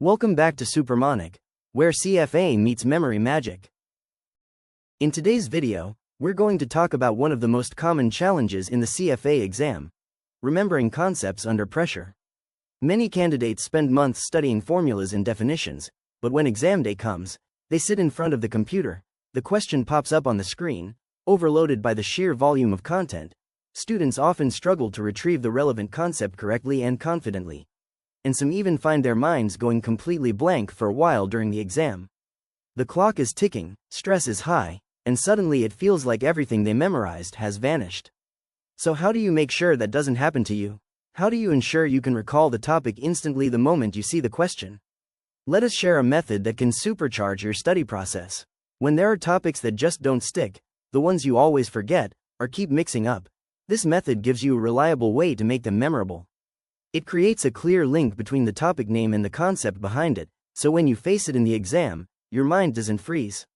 Welcome back to Supermonic, where CFA meets memory magic. In today's video, we're going to talk about one of the most common challenges in the CFA exam: remembering concepts under pressure. Many candidates spend months studying formulas and definitions, but when exam day comes, they sit in front of the computer, the question pops up on the screen, overloaded by the sheer volume of content. Students often struggle to retrieve the relevant concept correctly and confidently, and some even find their minds going completely blank for a while during the exam. The clock is ticking, stress is high, and suddenly it feels like everything they memorized has vanished. So how do you make sure that doesn't happen to you? How do you ensure you can recall the topic instantly the moment you see the question? Let us share a method that can supercharge your study process. When there are topics that just don't stick, the ones you always forget, or keep mixing up, this method gives you a reliable way to make them memorable. It creates a clear link between the topic name and the concept behind it, so when you face it in the exam, your mind doesn't freeze.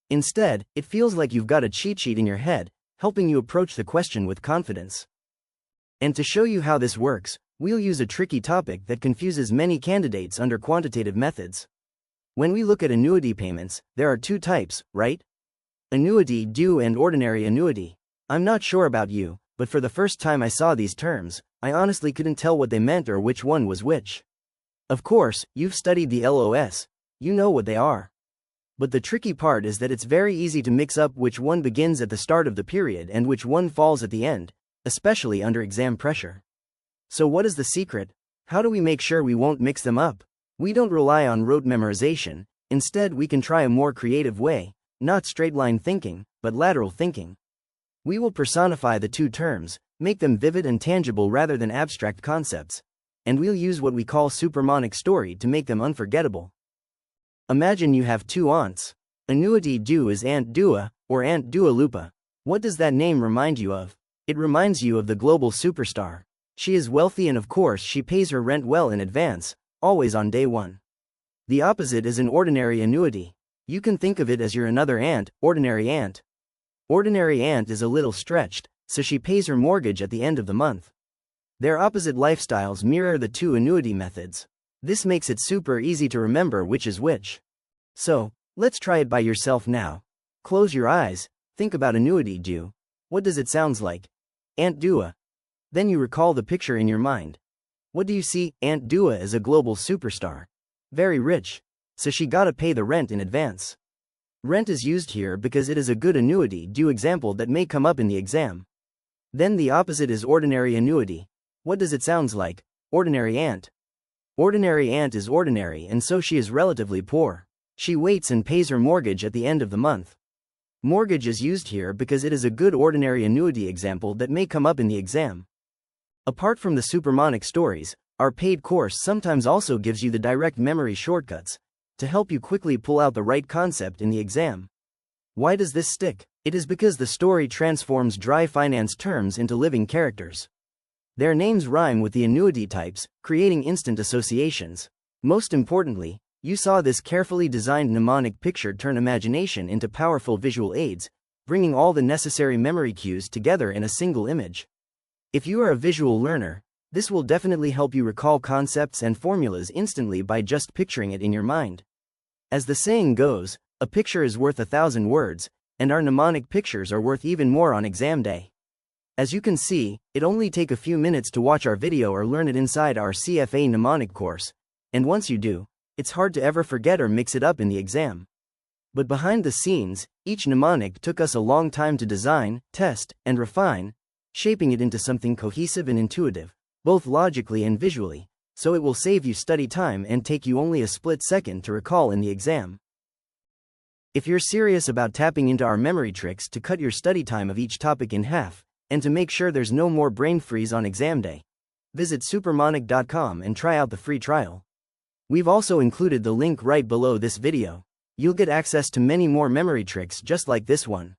Instead, it feels like you've got a cheat sheet in your head, helping you approach the question with confidence. And to show you how this works, we'll use a tricky topic that confuses many candidates under quantitative methods. When we look at annuity payments, there are two types, right? Annuity due and ordinary annuity. I'm not sure about you, but for the first time I saw these terms, I honestly couldn't tell what they meant or which one was which. Of course, you've studied the LOS, you know what they are. But the tricky part is that it's very easy to mix up which one begins at the start of the period and which one falls at the end, especially under exam pressure. So what is the secret? How do we make sure we won't mix them up? We don't rely on rote memorization, instead we can try a more creative way, not straight-line thinking, but lateral thinking. We will personify the two terms, make them vivid and tangible rather than abstract concepts, and we'll use what we call supermonic story to make them unforgettable. Imagine you have two aunts. Annuity due is Aunt Dua, or Aunt Dua Lipa. What does that name remind you of? It reminds you of the global superstar. She is wealthy and of course she pays her rent well in advance, always on day one. The opposite is an ordinary annuity. You can think of it as your another aunt, ordinary aunt. Ordinary aunt is a little stretched, so she pays her mortgage at the end of the month. Their opposite lifestyles mirror the two annuity methods. This makes it super easy to remember which is which. So, let's try it by yourself now. Close your eyes, think about annuity due. What does it sound like? Aunt Dua. Then you recall the picture in your mind. What do you see? Aunt Dua is a global superstar. Very rich. So she gotta pay the rent in advance. Rent is used here because it is a good annuity due example that may come up in the exam. Then the opposite is ordinary annuity. What does it sound like? Ordinary aunt. Ordinary aunt is ordinary and so she is relatively poor. She waits and pays her mortgage at the end of the month. Mortgage is used here because it is a good ordinary annuity example that may come up in the exam. Apart from the supermonic stories, our paid course sometimes also gives you the direct memory shortcuts to help you quickly pull out the right concept in the exam. Why does this stick? It is because the story transforms dry finance terms into living characters. Their names rhyme with the annuity types, creating instant associations. Most importantly, you saw this carefully designed mnemonic picture turn imagination into powerful visual aids, bringing all the necessary memory cues together in a single image. If you are a visual learner, this will definitely help you recall concepts and formulas instantly by just picturing it in your mind. As the saying goes, a picture is worth 1,000 words, and our mnemonic pictures are worth even more on exam day. As you can see, it only takes a few minutes to watch our video or learn it inside our CFA mnemonic course, and once you do, it's hard to ever forget or mix it up in the exam. But behind the scenes, each mnemonic took us a long time to design, test, and refine, shaping it into something cohesive and intuitive, both logically and visually, so it will save you study time and take you only a split second to recall in the exam. If you're serious about tapping into our memory tricks to cut your study time of each topic in half, and to make sure there's no more brain freeze on exam day, visit supermonic.com and try out the free trial. We've also included the link right below this video. You'll get access to many more memory tricks just like this one.